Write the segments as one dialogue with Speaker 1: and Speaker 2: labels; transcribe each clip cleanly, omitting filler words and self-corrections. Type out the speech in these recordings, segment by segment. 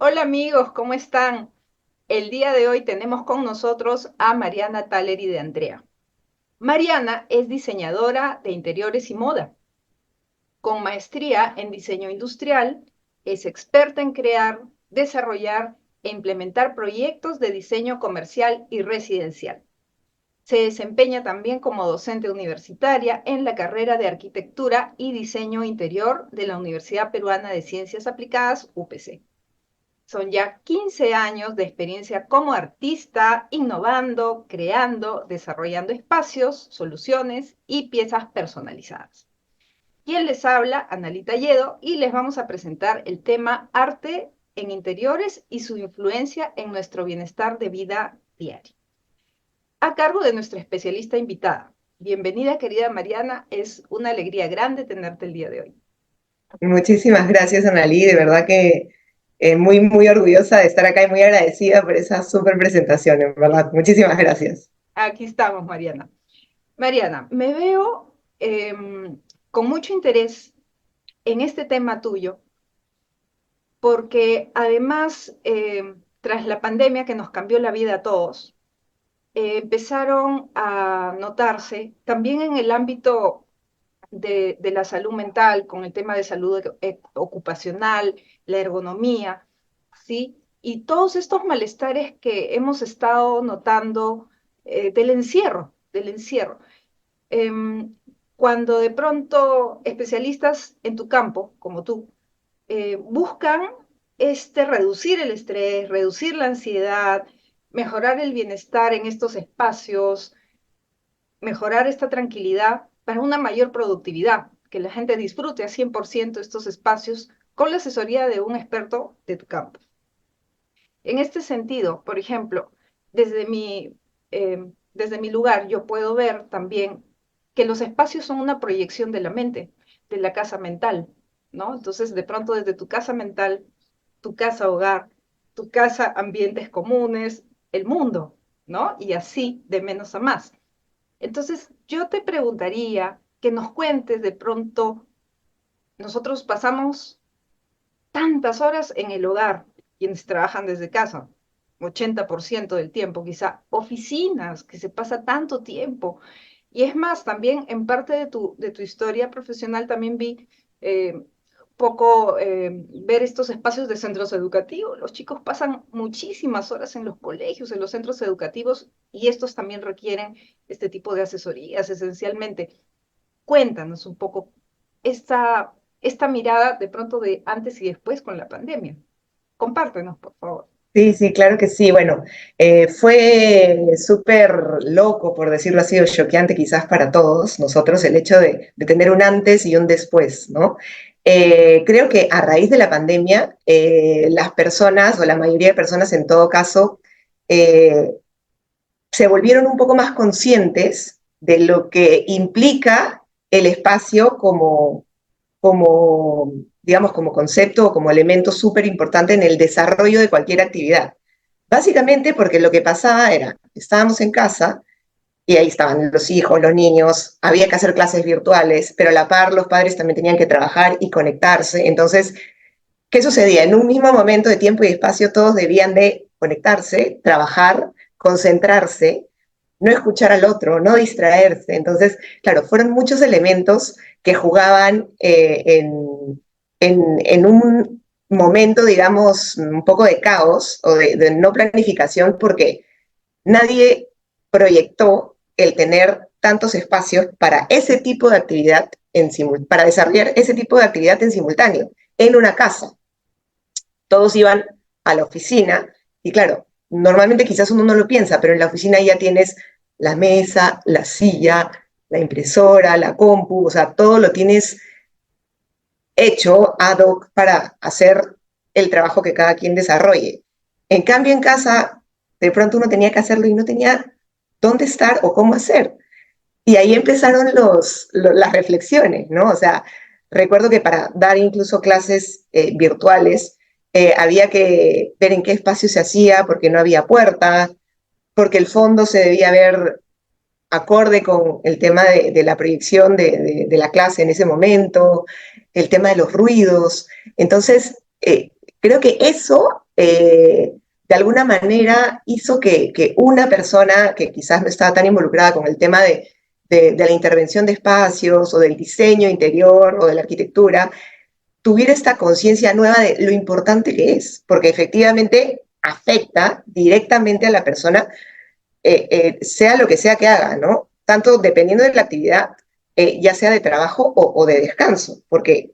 Speaker 1: Hola amigos, ¿cómo están? El día de hoy tenemos con nosotros a Mariana Taleri de Andrea. Mariana es diseñadora de interiores y moda. Con maestría en diseño industrial, es experta en crear, desarrollar e implementar proyectos de diseño comercial y residencial. Se desempeña también como docente universitaria en la carrera de Arquitectura y Diseño Interior de la Universidad Peruana de Ciencias Aplicadas, UPC. Son ya 15 años de experiencia como artista, innovando, creando, desarrollando espacios, soluciones y piezas personalizadas. Quien les habla, Analita Yedo, y les vamos a presentar el tema arte en interiores y su influencia en nuestro bienestar de vida diaria. A cargo de nuestra especialista invitada. Bienvenida, querida Mariana. Es una alegría grande tenerte el día de hoy.
Speaker 2: Muchísimas gracias, Analí. De verdad que muy orgullosa de estar acá y muy agradecida por esa súper presentación, en verdad. Muchísimas gracias.
Speaker 1: Aquí estamos, Mariana. Mariana, me veo con mucho interés en este tema tuyo, porque además, tras la pandemia que nos cambió la vida a todos, empezaron a notarse también en el ámbito de la salud mental, con el tema de salud ocupacional, la ergonomía, ¿sí? Y todos estos malestares que hemos estado notando del encierro. em, Cuando de pronto especialistas en tu campo, como tú, buscan reducir el estrés, reducir la ansiedad, mejorar el bienestar en estos espacios, mejorar esta tranquilidad para una mayor productividad, que la gente disfrute a 100% estos espacios con la asesoría de un experto de tu campo. En este sentido, por ejemplo, desde mi, desde mi lugar, yo puedo ver también que los espacios son una proyección de la mente, de la casa mental, ¿no? Entonces, de pronto, desde tu casa mental, tu casa hogar, tu casa ambientes comunes, el mundo, ¿no? Y así, de menos a más. Entonces, yo te preguntaría que nos cuentes de pronto, nosotros pasamos tantas horas en el hogar, quienes trabajan desde casa, 80% del tiempo, quizá oficinas, que se pasa tanto tiempo. Y es más, también en parte de tu historia profesional también vi poco ver estos espacios de centros educativos. Los chicos pasan muchísimas horas en los colegios, en los centros educativos, y estos también requieren este tipo de asesorías esencialmente. Cuéntanos un poco esta mirada de pronto de antes y después con la pandemia. Compártenos, por favor.
Speaker 2: Sí, sí, claro que sí. Bueno, fue súper loco, por decirlo así, o choqueante quizás para todos nosotros, el hecho de tener un antes y un después, ¿no? Creo que a raíz de la pandemia, las personas, o la mayoría de personas en todo caso, eh, se volvieron un poco más conscientes de lo que implica el espacio como digamos, como concepto o como elemento súper importante en el desarrollo de cualquier actividad. Básicamente porque lo que pasaba era, estábamos en casa y ahí estaban los hijos, los niños, había que hacer clases virtuales, pero a la par los padres también tenían que trabajar y conectarse. Entonces, ¿qué sucedía? En un mismo momento de tiempo y espacio todos debían de conectarse, trabajar, concentrarse, no escuchar al otro, no distraerse. Entonces, claro, fueron muchos elementos que jugaban en un momento, digamos, un poco de caos o de no planificación, porque nadie proyectó el tener tantos espacios para ese tipo de actividad, para desarrollar ese tipo de actividad en simultáneo, en una casa. Todos iban a la oficina y claro, normalmente quizás uno no lo piensa, pero en la oficina ya tienes la mesa, la silla, la impresora, la compu, o sea, todo lo tienes hecho ad hoc para hacer el trabajo que cada quien desarrolle. En cambio, en casa, de pronto uno tenía que hacerlo y no tenía dónde estar o cómo hacer. Y ahí empezaron las reflexiones, ¿no? O sea, recuerdo que para dar incluso clases virtuales, había que ver en qué espacio se hacía, porque no había puerta, porque el fondo se debía ver acorde con el tema de la proyección de la clase en ese momento, el tema de los ruidos. Entonces, creo que eso, de alguna manera, hizo que una persona que quizás no estaba tan involucrada con el tema de la intervención de espacios o del diseño interior o de la arquitectura, tuviera esta conciencia nueva de lo importante que es, porque efectivamente afecta directamente a la persona, sea lo que sea que haga, ¿no? Tanto dependiendo de la actividad, ya sea de trabajo o de descanso, porque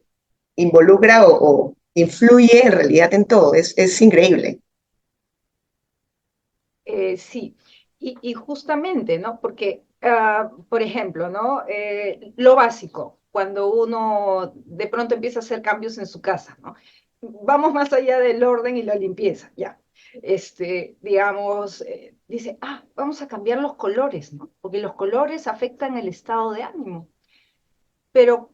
Speaker 2: involucra o influye en realidad en todo, es increíble.
Speaker 1: Sí, y justamente, ¿no? Porque, por ejemplo, ¿no? Lo básico, cuando uno de pronto empieza a hacer cambios en su casa, ¿no? Vamos más allá del orden y la limpieza, ya. Digamos, dice, vamos a cambiar los colores, ¿no? Porque los colores afectan el estado de ánimo. Pero,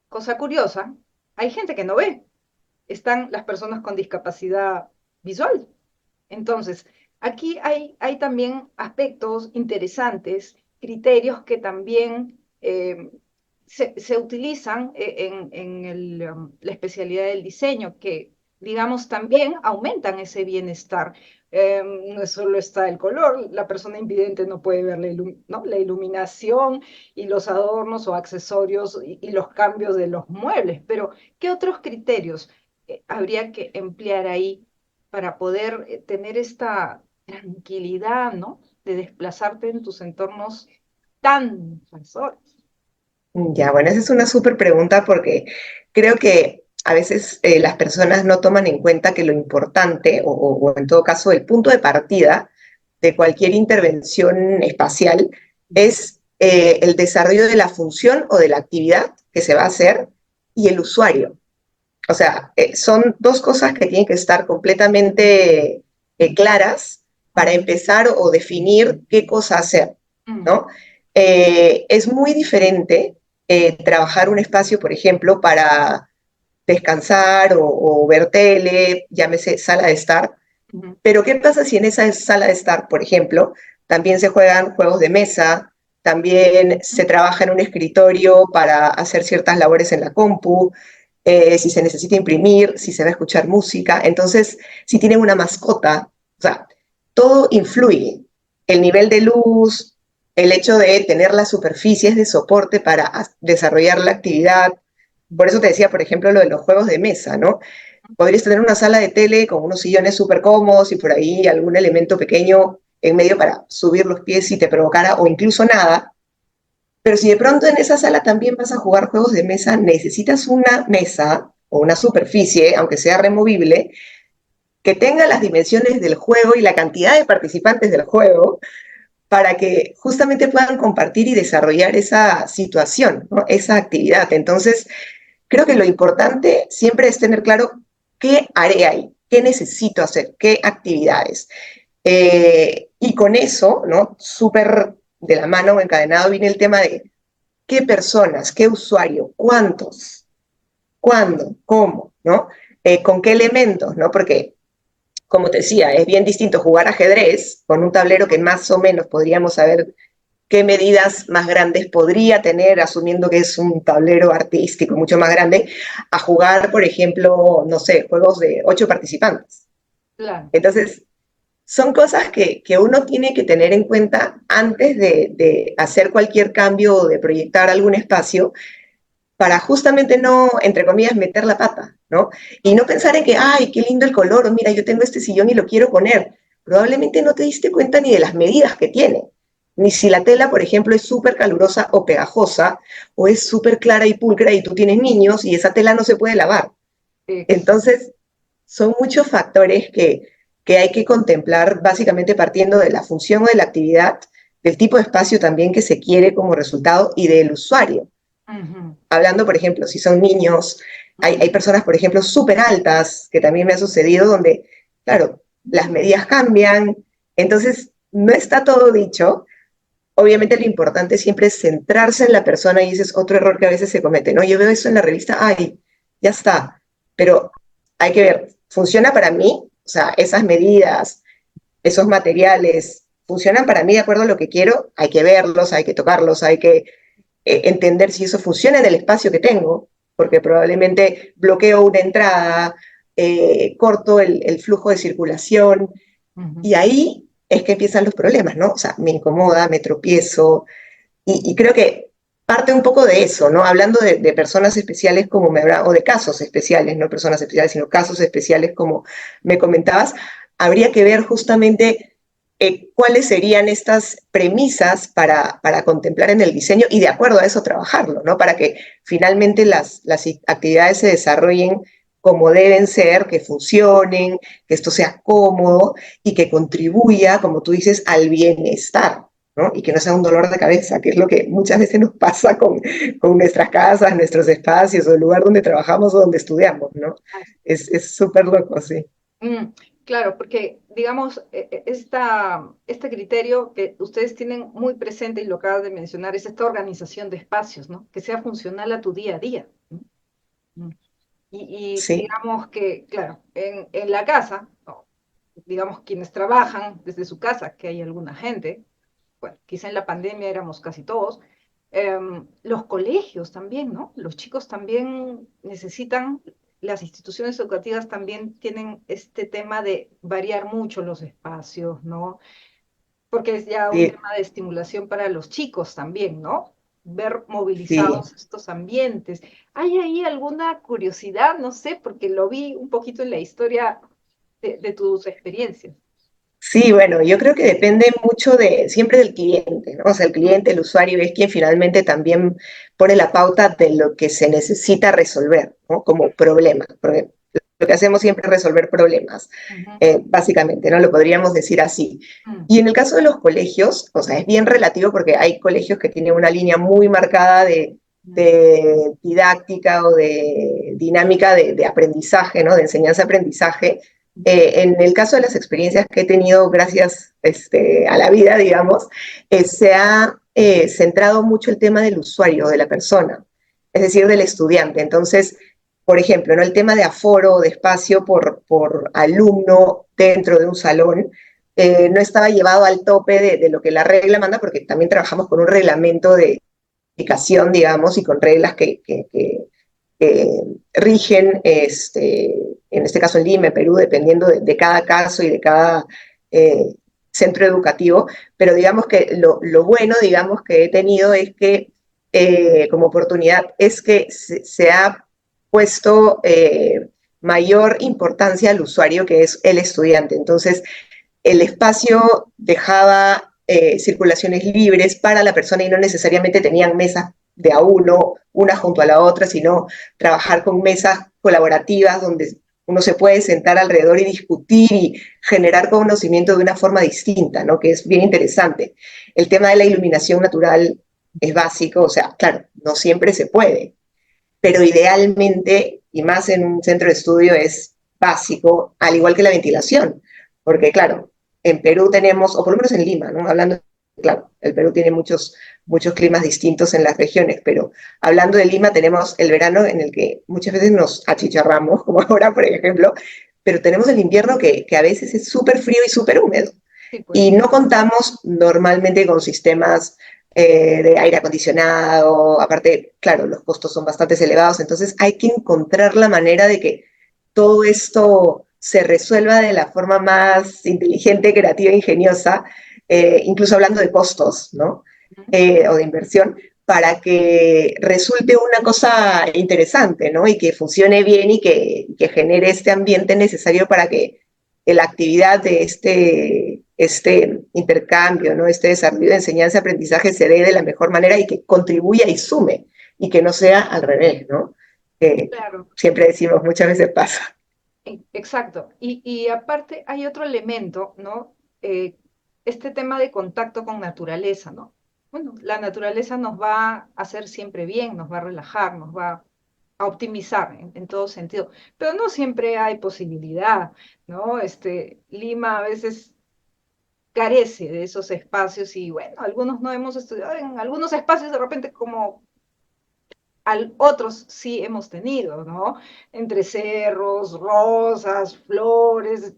Speaker 1: cosa curiosa, hay gente que no ve. Están las personas con discapacidad visual. Entonces, aquí hay también aspectos interesantes, criterios que también se utilizan la especialidad del diseño, que, digamos, también aumentan ese bienestar. No solo está el color, la persona invidente no puede ver ¿no? la iluminación y los adornos o accesorios y los cambios de los muebles, pero ¿qué otros criterios habría que emplear ahí para poder tener esta tranquilidad, ¿no? De desplazarte en tus entornos tan invasores?
Speaker 2: Ya, bueno, esa es una súper pregunta porque creo que a veces las personas no toman en cuenta que lo importante, o en todo caso el punto de partida de cualquier intervención espacial es el desarrollo de la función o de la actividad que se va a hacer y el usuario. O sea, son dos cosas que tienen que estar completamente claras para empezar o definir qué cosa hacer,
Speaker 1: Mm,
Speaker 2: ¿no? Es muy diferente trabajar un espacio, por ejemplo, para descansar o ver tele, llámese sala de estar,
Speaker 1: ujú,
Speaker 2: pero ¿qué pasa si en esa sala de estar, por ejemplo, también se juegan juegos de mesa, también se trabaja en un escritorio para hacer ciertas labores en la compu, si se necesita imprimir, si se va a escuchar música? Entonces, si tienen una mascota, o sea, todo influye. El nivel de luz, el hecho de tener las superficies de soporte para desarrollar la actividad. Por eso te decía, por ejemplo, lo de los juegos de mesa, ¿no? Podrías tener una sala de tele con unos sillones súper cómodos y por ahí algún elemento pequeño en medio para subir los pies si te provocara, o incluso nada. Pero si de pronto en esa sala también vas a jugar juegos de mesa, necesitas una mesa o una superficie, aunque sea removible, que tenga las dimensiones del juego y la cantidad de participantes del juego para que justamente puedan compartir y desarrollar esa situación, ¿no? Esa actividad. Entonces, creo que lo importante siempre es tener claro qué haré ahí, qué necesito hacer, qué actividades. Y con eso, ¿no? Súper de la mano encadenado viene el tema de qué personas, qué usuario, cuántos, cuándo, cómo, ¿no? Con qué elementos, ¿no? Porque, como te decía, es bien distinto jugar ajedrez con un tablero que más o menos podríamos saber qué medidas más grandes podría tener, asumiendo que es un tablero artístico mucho más grande, a jugar, por ejemplo, no sé, juegos de 8 participantes.
Speaker 1: claro.
Speaker 2: Entonces, son cosas que uno tiene que tener en cuenta antes de hacer cualquier cambio o de proyectar algún espacio para justamente no, entre comillas, meter la pata, ¿no? Y no pensar en que, ay, qué lindo el color, o mira, yo tengo este sillón y lo quiero poner. Probablemente no te diste cuenta ni de las medidas que tiene, ni si la tela, por ejemplo, es súper calurosa o pegajosa, o es súper clara y pulcra y tú tienes niños y esa tela no se puede lavar.
Speaker 1: Exacto.
Speaker 2: Entonces, son muchos factores que hay que contemplar, básicamente partiendo de la función o de la actividad, del tipo de espacio también que se quiere como resultado y del usuario.
Speaker 1: Ujú,
Speaker 2: Hablando, por ejemplo, si son niños,
Speaker 1: ujú.
Speaker 2: hay personas, por ejemplo, súper altas, que también me ha sucedido, donde, claro, las medidas cambian, entonces no está todo dicho. Obviamente lo importante siempre es centrarse en la persona y ese es otro error que a veces se comete, ¿no? Yo veo eso en la revista, ay, ya está, pero hay que ver, ¿funciona para mí? O sea, esas medidas, esos materiales, ¿funcionan para mí de acuerdo a lo que quiero? Hay que verlos, hay que tocarlos, hay que entender si eso funciona en el espacio que tengo, porque probablemente bloqueo una entrada corto el flujo de circulación,
Speaker 1: Ujú.
Speaker 2: y ahí es que empiezan los problemas, ¿no? O sea, me incomoda, me tropiezo, y creo que parte un poco de eso, ¿no? Hablando de personas especiales como me habrá, o de casos especiales, no personas especiales, sino casos especiales como me comentabas, habría que ver justamente cuáles serían estas premisas para contemplar en el diseño y de acuerdo a eso trabajarlo, ¿no? Para que finalmente las actividades se desarrollen como deben ser, que funcionen, que esto sea cómodo y que contribuya, como tú dices, al bienestar, ¿no? Y que no sea un dolor de cabeza, que es lo que muchas veces nos pasa con nuestras casas, nuestros espacios, o el lugar donde trabajamos o donde estudiamos, ¿no? Es súper loco, sí.
Speaker 1: Mm, claro, porque digamos, este criterio que ustedes tienen muy presente y lo acabas de mencionar es esta organización de espacios, ¿no? Que sea funcional a tu día a día, ¿no? Mm. Y
Speaker 2: Sí,
Speaker 1: digamos que, claro, en la casa, o digamos quienes trabajan desde su casa, que hay alguna gente, bueno, quizá en la pandemia éramos casi todos, los colegios también, ¿no? Los chicos también necesitan, las instituciones educativas también tienen este tema de variar mucho los espacios, ¿no? Porque es ya un
Speaker 2: sí,
Speaker 1: tema de estimulación para los chicos también, ¿no? Ver
Speaker 2: sí.
Speaker 1: movilizados estos ambientes. ¿Hay ahí alguna curiosidad? No sé, porque lo vi un poquito en la historia de tus experiencias.
Speaker 2: Sí, bueno, yo creo que depende mucho siempre del cliente, ¿no? O sea, el cliente, el usuario es quien finalmente también pone la pauta de lo que se necesita resolver, ¿no? Como problema, porque lo que hacemos siempre es resolver problemas,
Speaker 1: Ujú,
Speaker 2: básicamente, ¿no? Lo podríamos decir así.
Speaker 1: ujú,
Speaker 2: Y en el caso de los colegios, o sea, es bien relativo porque hay colegios que tienen una línea muy marcada
Speaker 1: ujú,
Speaker 2: de didáctica o de dinámica de aprendizaje, ¿no? De enseñanza-aprendizaje, en el caso de las experiencias que he tenido gracias a la vida, digamos, se ha centrado mucho el tema del usuario, de la persona, es decir, del estudiante. Entonces, por ejemplo, ¿no? El tema de aforo o de espacio por alumno dentro de un salón no estaba llevado al tope de lo que la regla manda, porque también trabajamos con un reglamento de aplicación, digamos, y con reglas que rigen, en este caso en Lima, en Perú, dependiendo de cada caso y de cada eh, centro educativo, pero digamos que lo bueno, digamos, que he tenido es que como oportunidad es que se ha puesto mayor importancia al usuario que es el estudiante. Entonces, el espacio dejaba circulaciones libres para la persona y no necesariamente tenían mesas de a uno, una junto a la otra, sino trabajar con mesas colaborativas donde uno se puede sentar alrededor y discutir y generar conocimiento de una forma distinta, ¿no? Que es bien interesante. El tema de la iluminación natural es básico, o sea, claro, no siempre se puede, pero idealmente, y más en un centro de estudio, es básico, al igual que la ventilación, porque claro, en Perú tenemos, o por lo menos en Lima, ¿no? Hablando, claro, el Perú tiene muchos climas distintos en las regiones, pero hablando de Lima tenemos el verano en el que muchas veces nos achicharramos, como ahora, por ejemplo, pero tenemos el invierno que a veces es súper frío y súper húmedo.
Speaker 1: sí, pues.
Speaker 2: Y no contamos normalmente con sistemas de aire acondicionado, aparte, claro, los costos son bastante elevados, entonces hay que encontrar la manera de que todo esto se resuelva de la forma más inteligente, creativa, ingeniosa, incluso hablando de costos, ¿no? O de inversión, para que resulte una cosa interesante, ¿no? Y que funcione bien y que genere este ambiente necesario para que la actividad de este intercambio, ¿no? Este desarrollo de enseñanza-aprendizaje se dé de la mejor manera y que contribuya y sume, y que no sea al revés, ¿no? Que
Speaker 1: Claro,
Speaker 2: siempre decimos, muchas veces pasa.
Speaker 1: exacto. Y aparte hay otro elemento, ¿no? Este tema de contacto con naturaleza, ¿no? Bueno, la naturaleza nos va a hacer siempre bien, nos va a relajar, nos va a optimizar en todo sentido, pero no siempre hay posibilidad, ¿no? Lima a veces carece de esos espacios y bueno, algunos no hemos estudiado en algunos espacios de repente como otros sí hemos tenido, ¿no? Entre cerros, rosas, flores,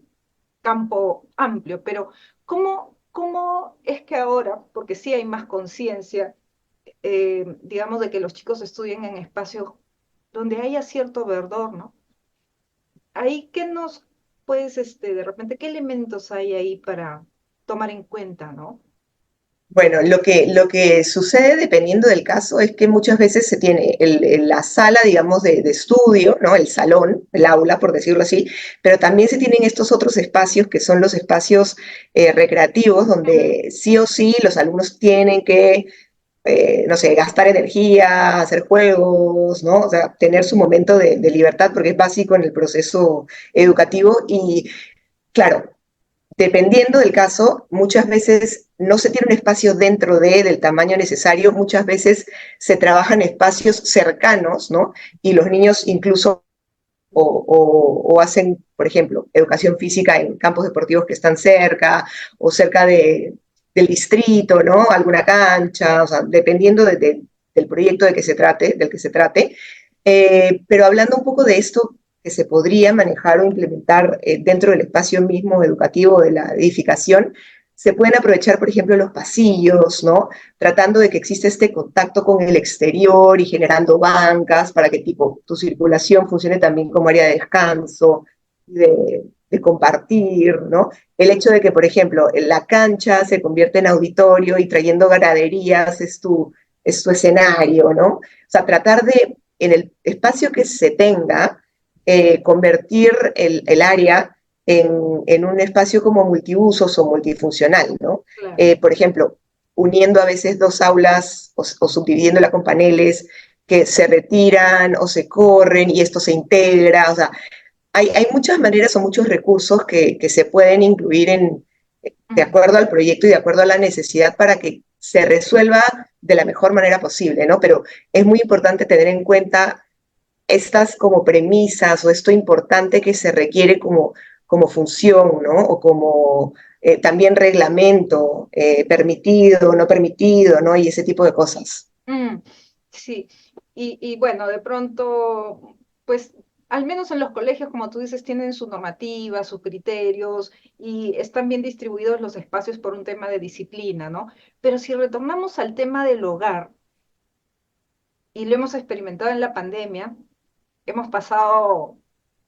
Speaker 1: campo amplio, pero ¿cómo es que ahora, porque sí hay más conciencia, digamos, de que los chicos estudien en espacios donde haya cierto verdor, ¿no? ahí qué nos puedes, de repente, qué elementos hay ahí para tomar en cuenta, ¿no?
Speaker 2: Bueno, lo que sucede dependiendo del caso es que muchas veces se tiene la sala, digamos, de estudio, ¿no? El salón, el aula, por decirlo así, pero también se tienen estos otros espacios que son los espacios recreativos,
Speaker 1: Ujú,
Speaker 2: donde sí o sí los alumnos tienen que, no sé, gastar energía, hacer juegos, ¿no? O sea, tener su momento de libertad, porque es básico en el proceso educativo y, claro, dependiendo del caso, muchas veces no se tiene un espacio del tamaño necesario, muchas veces se trabaja en espacios cercanos, ¿no? Y los niños incluso o hacen, por ejemplo, educación física en campos deportivos que están cerca o cerca del distrito, ¿no? Alguna cancha, o sea, dependiendo del proyecto del que se trate. Pero hablando un poco de esto que se podría manejar o implementar dentro del espacio mismo educativo de la edificación, se pueden aprovechar, por ejemplo, los pasillos, ¿no? Tratando de que exista este contacto con el exterior y generando bancas para que tipo tu circulación funcione también como área de descanso, de compartir, ¿no? El hecho de que, por ejemplo, la cancha se convierte en auditorio y trayendo graderías es tu escenario, ¿no? O sea, tratar de, en el espacio que se tenga, convertir el área en un espacio como multiusos o multifuncional, ¿no?
Speaker 1: claro.
Speaker 2: Por ejemplo, uniendo a veces dos aulas o subdividiéndola con paneles que se retiran o se corren y esto se integra, o sea, hay muchas maneras o muchos recursos que se pueden incluir de
Speaker 1: Mm,
Speaker 2: acuerdo al proyecto y de acuerdo a la necesidad para que se resuelva de la mejor manera posible, ¿no? Pero es muy importante tener en cuenta estas como premisas o esto importante que se requiere como función, ¿no? O como también reglamento, permitido, no permitido, ¿no? Y ese tipo de cosas.
Speaker 1: mm, sí, y bueno, de pronto, pues al menos en los colegios, como tú dices, tienen su normativa, sus criterios y están bien distribuidos los espacios por un tema de disciplina, ¿no? Pero si retornamos al tema del hogar, y lo hemos experimentado en la pandemia, hemos pasado un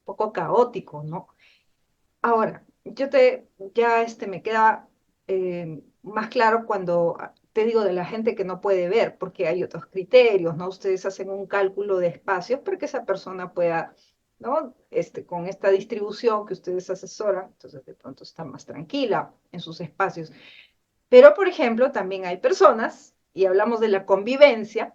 Speaker 1: poco caótico, ¿no? Ahora, ya me queda más claro cuando te digo de la gente que no puede ver, porque hay otros criterios, ¿no? Ustedes hacen un cálculo de espacios para que esa persona pueda, ¿no? Con esta distribución que ustedes asesoran, entonces de pronto está más tranquila en sus espacios. Pero, por ejemplo, también hay personas, y hablamos de la convivencia,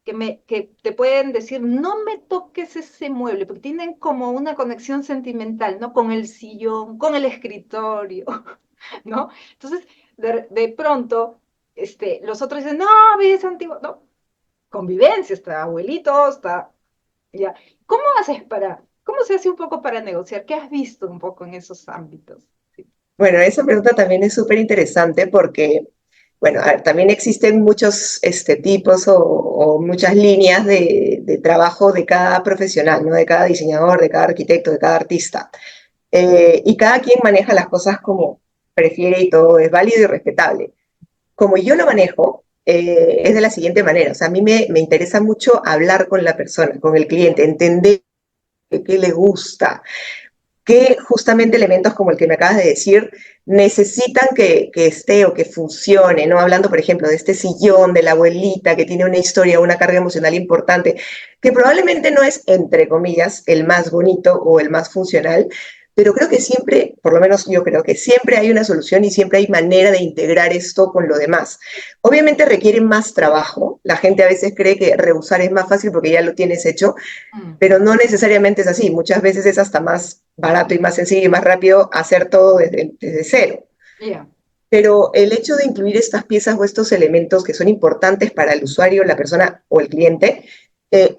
Speaker 1: que te pueden decir, no me toques ese mueble, porque tienen como una conexión sentimental, ¿no? Con el sillón, con el escritorio, ¿no? Entonces, de pronto, los otros dicen, no, es antiguo, no, convivencia, está abuelito, está, ya. ¿Cómo se hace un poco para negociar? ¿Qué has visto un poco en esos ámbitos? Sí.
Speaker 2: Bueno, esa pregunta también es súper interesante porque, bueno, a ver, también existen muchos tipos o muchas líneas de trabajo de cada profesional, ¿no? De cada diseñador, de cada arquitecto, de cada artista. Y cada quien maneja las cosas como prefiere y todo es válido y respetable. Como yo lo manejo, es de la siguiente manera. O sea, a mí me interesa mucho hablar con la persona, con el cliente, entender qué le gusta, qué justamente elementos como el que me acabas de decir necesitan que esté o que funcione, ¿no? Hablando, por ejemplo, de este sillón de la abuelita que tiene una historia, una carga emocional importante, que probablemente no es, entre comillas, el más bonito o el más funcional, pero creo que siempre, por lo menos yo creo que siempre hay una solución y siempre hay manera de integrar esto con lo demás. Obviamente requiere más trabajo, la gente a veces cree que rehusar es más fácil porque ya lo tienes hecho,
Speaker 1: Mm,
Speaker 2: pero no necesariamente es así. Muchas veces es hasta más barato y más sencillo y más rápido hacer todo desde cero.
Speaker 1: ya.
Speaker 2: Pero el hecho de incluir estas piezas o estos elementos que son importantes para el usuario, la persona o el cliente,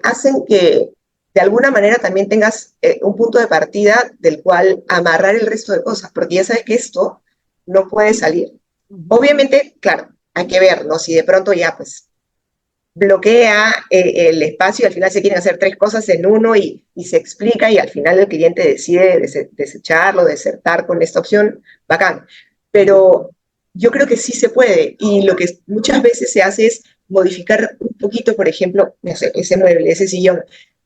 Speaker 2: hacen que de alguna manera también tengas un punto de partida del cual amarrar el resto de cosas, porque ya sabes que esto no puede salir.
Speaker 1: Ujú.
Speaker 2: Obviamente, claro, hay que ver, ¿no? Si de pronto ya, pues, bloquea el espacio y al final se quieren hacer tres cosas en uno y se explica y al final el cliente decide desecharlo, desertar con esta opción, bacán. Pero yo creo que sí se puede y lo que muchas veces se hace es modificar un poquito, por ejemplo, no sé, ese mueble, ese sillón,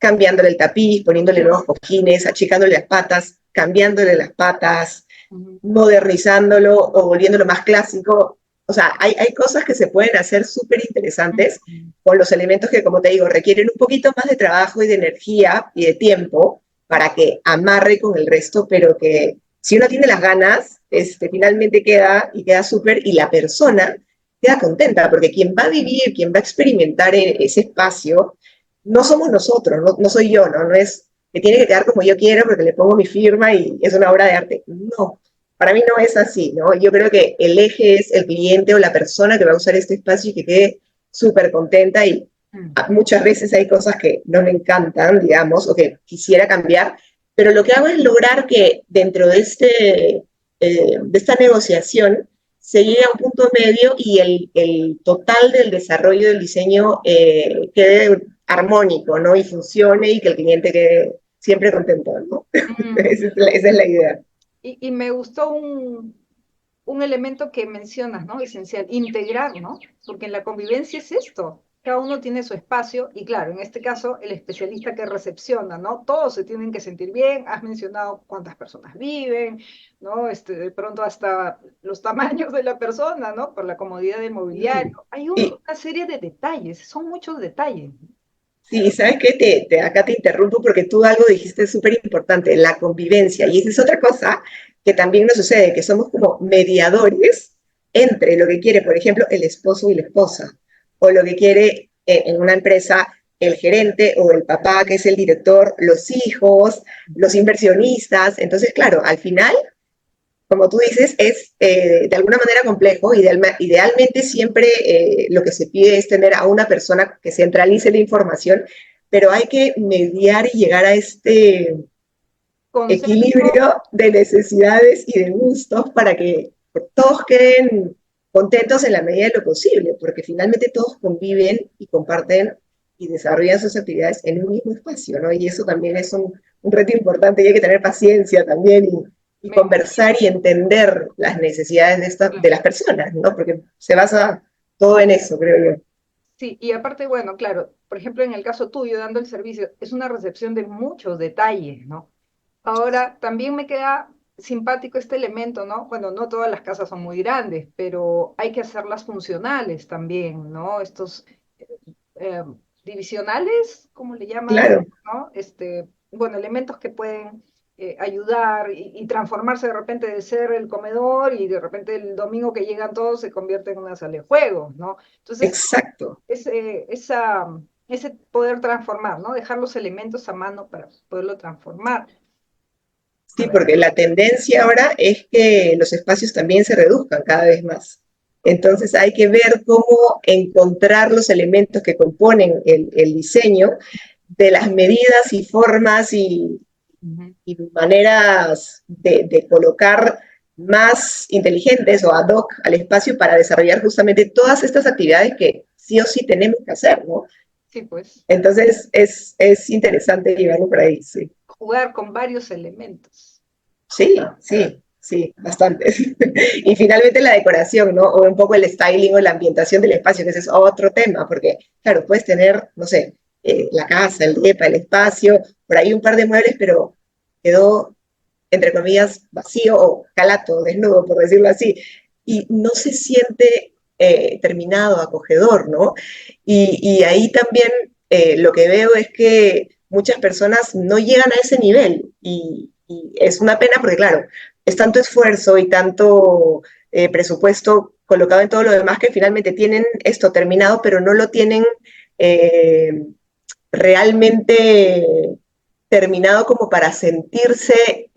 Speaker 2: cambiándole el tapiz, poniéndole nuevos cojines, achicándole las patas, cambiándole las patas,
Speaker 1: Ujú.
Speaker 2: modernizándolo o volviéndolo más clásico. O sea, hay cosas que se pueden hacer súper interesantes
Speaker 1: Ujú.
Speaker 2: con los elementos que, como te digo, requieren un poquito más de trabajo y de energía y de tiempo para que amarre con el resto, pero que si uno tiene las ganas, finalmente queda y queda súper y la persona queda contenta, porque quien va a vivir, quien va a experimentar ese espacio, no somos nosotros, no soy yo, ¿no? No es que tiene que quedar como yo quiero porque le pongo mi firma y es una obra de arte. No, para mí no es así, ¿no? Yo creo que el eje es el cliente o la persona que va a usar este espacio y que quede súper contenta y muchas veces hay cosas que no me encantan, digamos, o que quisiera cambiar, pero lo que hago es lograr que dentro de esta negociación se llegue a un punto medio y el total del desarrollo del diseño quede armónico, ¿no? Y funcione y que el cliente quede siempre contento, ¿no?
Speaker 1: Mm.
Speaker 2: Esa es la idea.
Speaker 1: Y me gustó un elemento que mencionas, ¿no? Esencial, integrar, ¿no? Porque en la convivencia es esto. Cada uno tiene su espacio y claro, en este caso el especialista que recepciona, ¿no? Todos se tienen que sentir bien. Has mencionado cuántas personas viven, ¿no? De pronto hasta los tamaños de la persona, ¿no? Por la comodidad del mobiliario. Hay
Speaker 2: Y,
Speaker 1: una serie de detalles, son muchos detalles.
Speaker 2: sí, ¿sabes qué? Acá te interrumpo porque tú algo dijiste súper importante, la convivencia. Y esa es otra cosa que también nos sucede, que somos como mediadores entre lo que quiere, por ejemplo, el esposo y la esposa, o lo que quiere en una empresa el gerente o el papá, que es el director, los hijos, los inversionistas. Entonces, claro, al final como tú dices, es de alguna manera complejo. Idealmente siempre lo que se pide es tener a una persona que centralice la información, pero hay que mediar y llegar a este
Speaker 1: Consenso,
Speaker 2: equilibrio de necesidades y de gustos para que todos queden contentos en la medida de lo posible, porque finalmente todos conviven y comparten y desarrollan sus actividades en un mismo espacio, ¿no? Y eso también es un reto importante y hay que tener paciencia también y
Speaker 1: me
Speaker 2: conversar y entender las necesidades de las personas, ¿no? Porque se basa todo en eso, creo yo.
Speaker 1: sí, y aparte, bueno, claro, por ejemplo, en el caso tuyo, dando el servicio, es una recepción de muchos detalles, ¿no? Ahora, también me queda simpático este elemento, ¿no? Bueno, no todas las casas son muy grandes, pero hay que hacerlas funcionales también, ¿no? Estos eh, divisionales, ¿cómo le llaman?
Speaker 2: Claro,
Speaker 1: ¿No? Bueno, elementos que pueden ayudar y transformarse de repente de ser el comedor y de repente el domingo que llegan todos se convierte en una sala de juegos, ¿no? Entonces,
Speaker 2: exacto.
Speaker 1: ese poder transformar, ¿no? Dejar los elementos a mano para poderlo transformar.
Speaker 2: Sí, porque la tendencia ahora es que los espacios también se reduzcan cada vez más. Entonces hay que ver cómo encontrar los elementos que componen el diseño de las medidas y formas
Speaker 1: Ujú.
Speaker 2: y maneras de colocar más inteligentes o ad hoc al espacio para desarrollar justamente todas estas actividades que sí o sí tenemos que hacer, ¿no?
Speaker 1: Sí, pues,
Speaker 2: Entonces es interesante llevarlo por ahí, sí.
Speaker 1: jugar con varios elementos.
Speaker 2: Sí, sí, sí, bastante. Y finalmente la decoración, ¿no? O un poco el styling o la ambientación del espacio, que ese es otro tema, porque, claro, puedes tener, no sé, la casa, el depa, el espacio, por ahí un par de muebles, pero quedó, entre comillas, vacío o calato, desnudo, por decirlo así, y no se siente terminado, acogedor, ¿no? Y ahí también lo que veo es que muchas personas no llegan a ese nivel y es una pena porque, claro, es tanto esfuerzo y tanto presupuesto colocado en todo lo demás que finalmente tienen esto terminado, pero no lo tienen eh, realmente terminado como para sentirse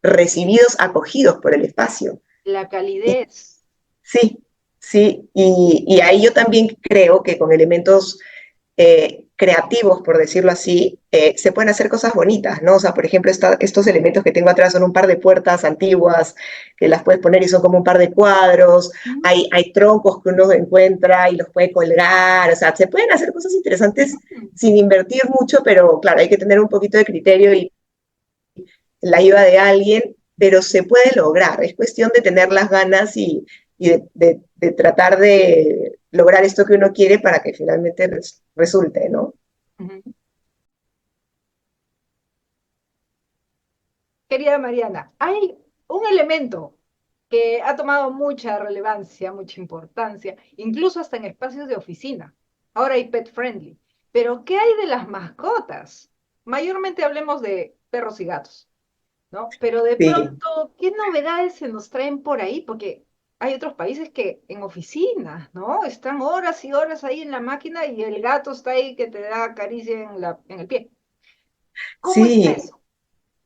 Speaker 2: recibidos, acogidos por el espacio.
Speaker 1: La
Speaker 2: Y
Speaker 1: calidez.
Speaker 2: sí, sí, y ahí yo también creo que con elementos creativos, por decirlo así, se pueden hacer cosas bonitas, ¿no? O sea, por ejemplo, estos elementos que tengo atrás son un par de puertas antiguas que las puedes poner y son como un par de cuadros, hay troncos que uno encuentra y los puede colgar, o sea, se pueden hacer cosas interesantes sin invertir mucho, pero claro, hay que tener un poquito de criterio y la ayuda de alguien, pero se puede lograr, es cuestión de tener las ganas y de tratar de lograr esto que uno quiere para que finalmente resulte, ¿no?
Speaker 1: Ujú. querida Mariana, hay un elemento que ha tomado mucha relevancia, mucha importancia, incluso hasta en espacios de oficina. Ahora hay pet friendly. Pero ¿qué hay de las mascotas? Mayormente hablemos de perros y gatos, ¿no? Pero de
Speaker 2: Sí,
Speaker 1: pronto, ¿qué novedades se nos traen por ahí? Porque hay otros países que en oficinas, ¿no? Están horas y horas ahí en la máquina y el gato está ahí que te da caricia en el pie. ¿Cómo está
Speaker 2: sí,
Speaker 1: eso?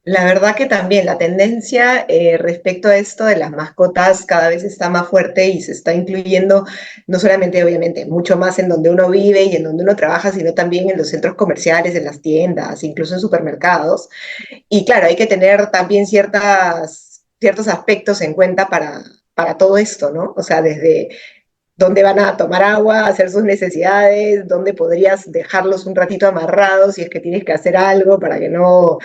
Speaker 2: la verdad que también la tendencia respecto a esto de las mascotas cada vez está más fuerte y se está incluyendo no solamente, obviamente, mucho más en donde uno vive y en donde uno trabaja, sino también en los centros comerciales, en las tiendas, incluso en supermercados. Y claro, hay que tener también ciertos aspectos en cuenta para todo esto, ¿no? O sea, desde dónde van a tomar agua, hacer sus necesidades, dónde podrías dejarlos un ratito amarrados si es que tienes que hacer algo para que no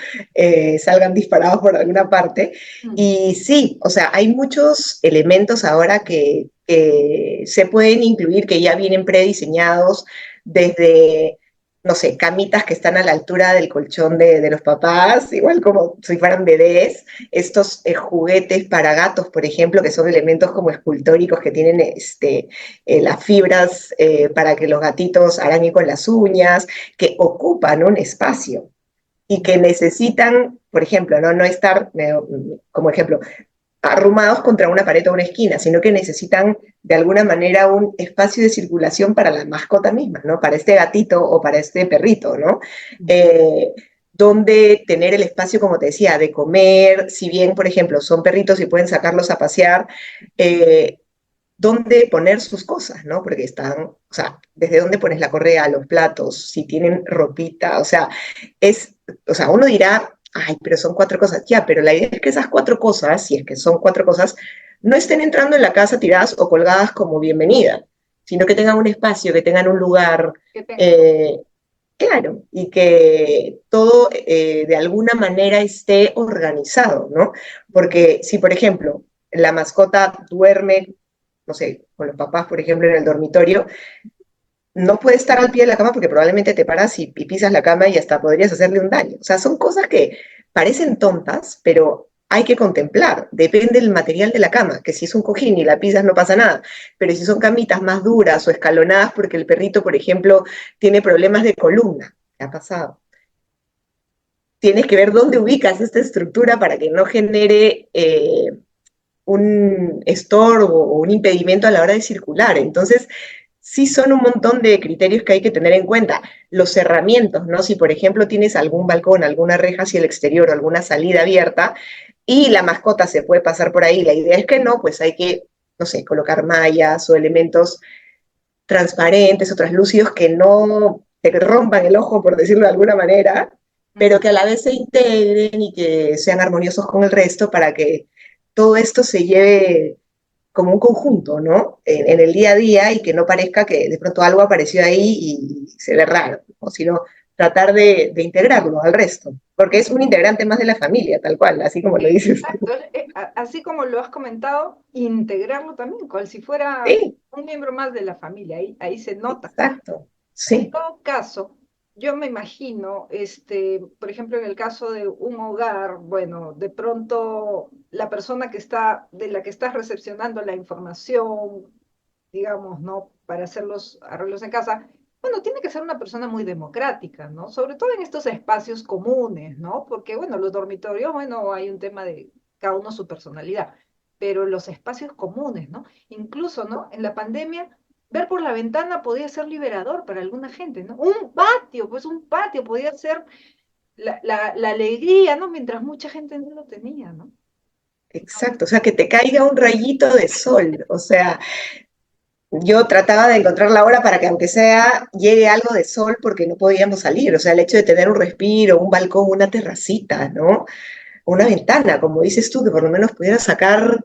Speaker 2: salgan disparados por alguna parte.
Speaker 1: Mm.
Speaker 2: Y sí, o sea, hay muchos elementos ahora que se pueden incluir, que ya vienen prediseñados desde no sé, camitas que están a la altura del colchón de los papás, igual como si fueran bebés, estos juguetes para gatos, por ejemplo, que son elementos como escultóricos que tienen las fibras para que los gatitos arañen con las uñas, que ocupan un espacio y que necesitan, por ejemplo, no estar, como ejemplo, arrumados contra una pared o una esquina, sino que necesitan de alguna manera un espacio de circulación para la mascota misma, ¿no? Para este gatito o para este perrito, ¿no? Eh, donde tener el espacio, como te decía, de comer, si bien, por ejemplo, son perritos y pueden sacarlos a pasear, eh, dónde poner sus cosas, ¿no? Porque están, o sea, desde dónde pones la correa, los platos, si tienen ropita, o sea, o sea, uno dirá, ay, pero son cuatro cosas, ya, pero la idea es que esas cuatro cosas, si es que son cuatro cosas, no estén entrando en la casa tiradas o colgadas como bienvenida, sino que tengan un espacio, que tengan un lugar,
Speaker 1: Que tengan.
Speaker 2: eh, claro, y que todo de alguna manera esté organizado, ¿no? Porque si, por ejemplo, la mascota duerme, no sé, con los papás, por ejemplo, en el dormitorio, no puede estar al pie de la cama porque probablemente te paras y pisas la cama y hasta podrías hacerle un daño. O sea, son cosas que parecen tontas, pero hay que contemplar. Depende del material de la cama, que si es un cojín y la pisas no pasa nada, pero si son camitas más duras o escalonadas porque el perrito, por ejemplo, tiene problemas de columna, ¿qué ha pasado? Tienes que ver dónde ubicas esta estructura para que no genere un estorbo o un impedimento a la hora de circular. Entonces, sí son un montón de criterios que hay que tener en cuenta. Los cerramientos, ¿no? Si, por ejemplo, tienes algún balcón, alguna reja hacia el exterior o alguna salida abierta y la mascota se puede pasar por ahí, la idea es que no, pues hay que, no sé, colocar mallas o elementos transparentes o translúcidos que no te rompan el ojo, por decirlo de alguna manera, pero que a la vez se integren y que sean armoniosos con el resto para que todo esto se lleve como un conjunto, ¿no? En el día a día y que no parezca que de pronto algo apareció ahí y se ve raro, ¿no? Sino tratar de integrarlo al resto, porque es un integrante más de la familia, tal cual, así como lo dices tú.
Speaker 1: Exacto, así como lo has comentado, integrarlo también, cual si fuera
Speaker 2: Sí,
Speaker 1: un miembro más de la familia, ahí se nota.
Speaker 2: exacto,
Speaker 1: En
Speaker 2: sí,
Speaker 1: todo caso, yo me imagino, por ejemplo, en el caso de un hogar, bueno, de pronto la persona de la que estás recepcionando la información, digamos, ¿no? Para hacer los arreglos en casa, bueno, tiene que ser una persona muy democrática, ¿no? Sobre todo en estos espacios comunes, ¿no? Porque, bueno, los dormitorios, bueno, hay un tema de cada uno su personalidad, pero los espacios comunes, ¿no? Incluso, ¿no? En la pandemia, ver por la ventana podía ser liberador para alguna gente, ¿no? Un patio, pues un patio podía ser la alegría, ¿no? Mientras mucha gente no lo tenía, ¿no?
Speaker 2: exacto, o sea, que te caiga un rayito de sol, o sea, yo trataba de encontrar la hora para que aunque sea llegue algo de sol porque no podíamos salir, o sea, el hecho de tener un respiro, un balcón, una terracita, ¿no? Una ventana, como dices tú, que por lo menos pudiera sacar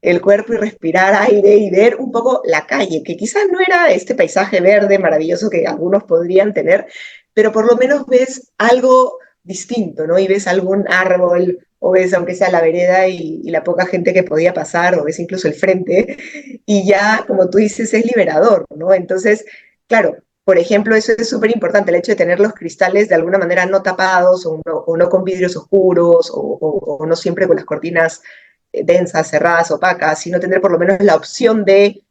Speaker 2: el cuerpo y respirar aire y ver un poco la calle, que quizás no era este paisaje verde maravilloso que algunos podrían tener, pero por lo menos ves algo distinto, ¿no? Y ves algún árbol, o ves aunque sea la vereda y la poca gente que podía pasar, o ves incluso el frente, y ya, como tú dices, es liberador, ¿no? Entonces, claro, Por ejemplo, eso es súper importante, el hecho de tener los cristales de alguna manera no tapados o no con vidrios oscuros o no siempre con las cortinas densas, cerradas, opacas, sino tener por lo menos la opción de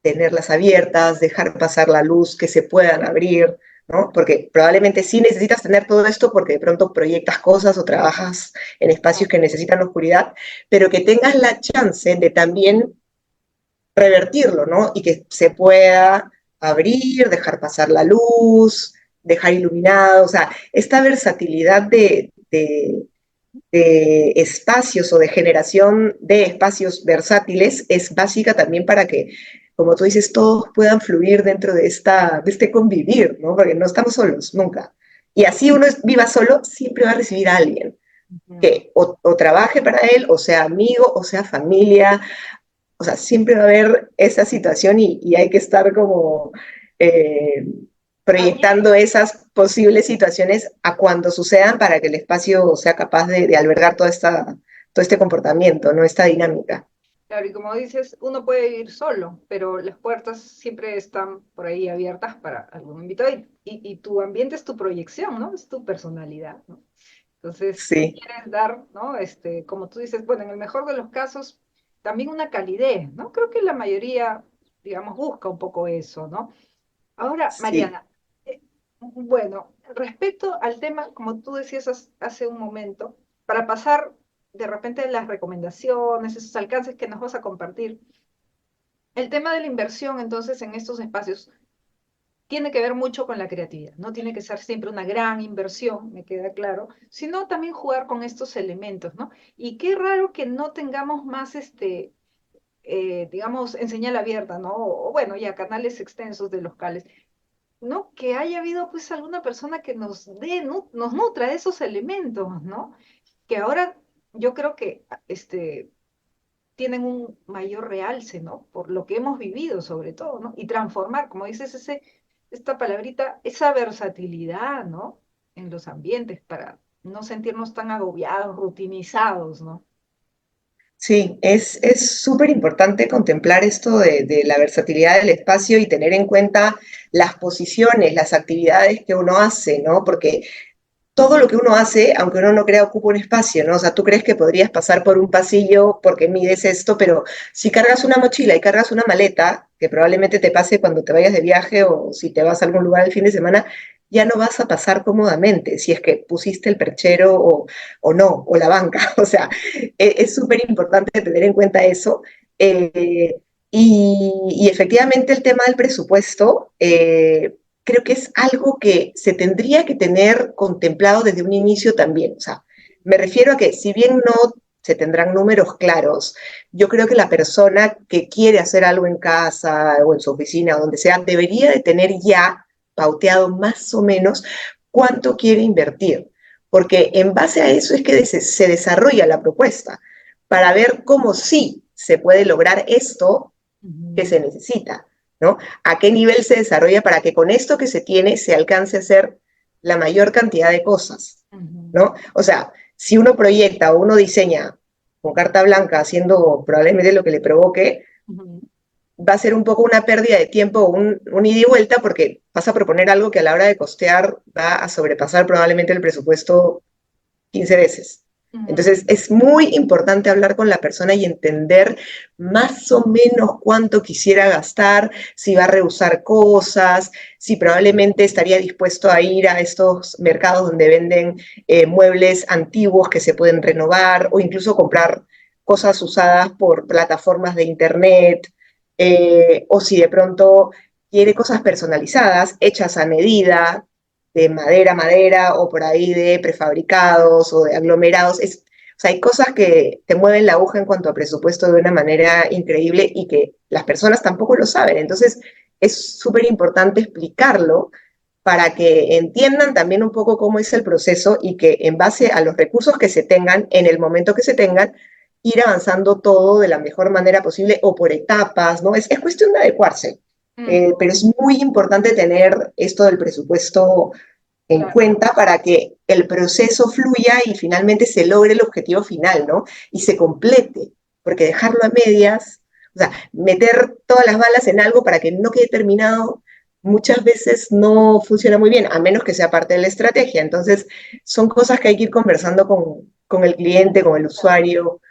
Speaker 2: tenerlas abiertas, dejar pasar la luz, que se puedan abrir, ¿no? Porque probablemente sí necesitas tener todo esto porque de pronto proyectas cosas o trabajas en espacios que necesitan oscuridad, pero que tengas la chance de también revertirlo, ¿no? Y que se pueda abrir, dejar pasar la luz, dejar iluminado, o sea, esta versatilidad de espacios o de generación de espacios versátiles es básica también para que, como tú dices, todos puedan fluir dentro de este convivir, ¿no? Porque no estamos solos, nunca. Y así uno viva solo, siempre va a recibir a alguien
Speaker 1: Ujú.
Speaker 2: que o trabaje para él, o sea amigo, o sea familia, o sea, siempre va a haber esa situación y hay que estar como eh, proyectando esas posibles situaciones a cuando sucedan para que el espacio sea capaz de albergar todo este comportamiento, ¿no? Esta dinámica.
Speaker 1: Claro, y como dices, uno puede vivir solo, pero las puertas siempre están por ahí abiertas para algún invitado y tu ambiente es tu proyección, ¿no? Es tu personalidad, ¿no? Entonces, si
Speaker 2: Sí,
Speaker 1: quieres dar, ¿no? Como tú dices, bueno, en el mejor de los casos, también una calidez, ¿no? Creo que la mayoría, digamos, busca un poco eso, ¿no? Ahora,
Speaker 2: sí.
Speaker 1: Mariana, bueno, respecto al tema, como tú decías hace un momento, para pasar de repente las recomendaciones, esos alcances que nos vas a compartir, el tema de la inversión entonces en estos espacios tiene que ver mucho con la creatividad, no tiene que ser siempre una gran inversión, me queda claro, sino también jugar con estos elementos, ¿no? Y qué raro que no tengamos más digamos, en señal abierta, ¿no? O bueno, ya canales extensos de locales, ¿no? Que haya habido pues alguna persona que nos dé, nos nutra de esos elementos, ¿no? Que ahora yo creo que tienen un mayor realce, ¿no? Por lo que hemos vivido sobre todo, ¿no? Y transformar, como dices, esta palabrita, esa versatilidad, ¿no? En los ambientes para no sentirnos tan agobiados, rutinizados, ¿no?
Speaker 2: Sí, es súper importante contemplar esto de la versatilidad del espacio y tener en cuenta las posiciones, las actividades que uno hace, ¿no? Porque todo lo que uno hace, aunque uno no crea, ocupa un espacio, ¿no? O sea, tú crees que podrías pasar por un pasillo porque mides esto, pero si cargas una mochila y cargas una maleta, que probablemente te pase cuando te vayas de viaje o si te vas a algún lugar el fin de semana, ya no vas a pasar cómodamente si es que pusiste el perchero o no, o la banca. O sea, es súper importante tener en cuenta eso. Eh, y efectivamente el tema del presupuesto, creo que es algo que se tendría que tener contemplado desde un inicio también. O sea, me refiero a que si bien no se tendrán números claros, yo creo que la persona que quiere hacer algo en casa o en su oficina o donde sea, debería de tener ya pauteado más o menos cuánto quiere invertir, porque en base a eso es que se desarrolla la propuesta para ver cómo sí se puede lograr esto que
Speaker 1: Ujú,
Speaker 2: se necesita, ¿no? A qué nivel se desarrolla para que con esto que se tiene se alcance a hacer la mayor cantidad de cosas,
Speaker 1: ujú,
Speaker 2: ¿no? O sea, si uno proyecta o uno diseña con carta blanca haciendo probablemente lo que le provoque,
Speaker 1: ujú.
Speaker 2: va a ser un poco una pérdida de tiempo, un ida y vuelta, porque vas a proponer algo que a la hora de costear va a sobrepasar probablemente el presupuesto 15 veces.
Speaker 1: Ujú,
Speaker 2: Entonces es muy importante hablar con la persona y entender más o menos cuánto quisiera gastar, si va a rehusar cosas, si probablemente estaría dispuesto a ir a estos mercados donde venden muebles antiguos que se pueden renovar o incluso comprar cosas usadas por plataformas de internet, o si de pronto quiere cosas personalizadas, hechas a medida, de madera a madera o por ahí de prefabricados o de aglomerados. O sea, hay cosas que te mueven la aguja en cuanto a presupuesto de una manera increíble y que las personas tampoco lo saben. Entonces, es súper importante explicarlo para que entiendan también un poco cómo es el proceso y que en base a los recursos que se tengan, en el momento que se tengan, ir avanzando todo de la mejor manera posible o por etapas, ¿no? Es cuestión de adecuarse. Pero
Speaker 1: ujú.
Speaker 2: es muy importante tener esto del presupuesto en
Speaker 1: Claro.
Speaker 2: cuenta para que el proceso fluya y finalmente se logre el objetivo final, ¿no? Y se complete, porque dejarlo a medias, o sea, meter todas las balas en algo para que no quede terminado, muchas veces no funciona muy bien, a menos que sea parte de la estrategia. Entonces, son cosas que hay que ir conversando con el cliente, con el usuario,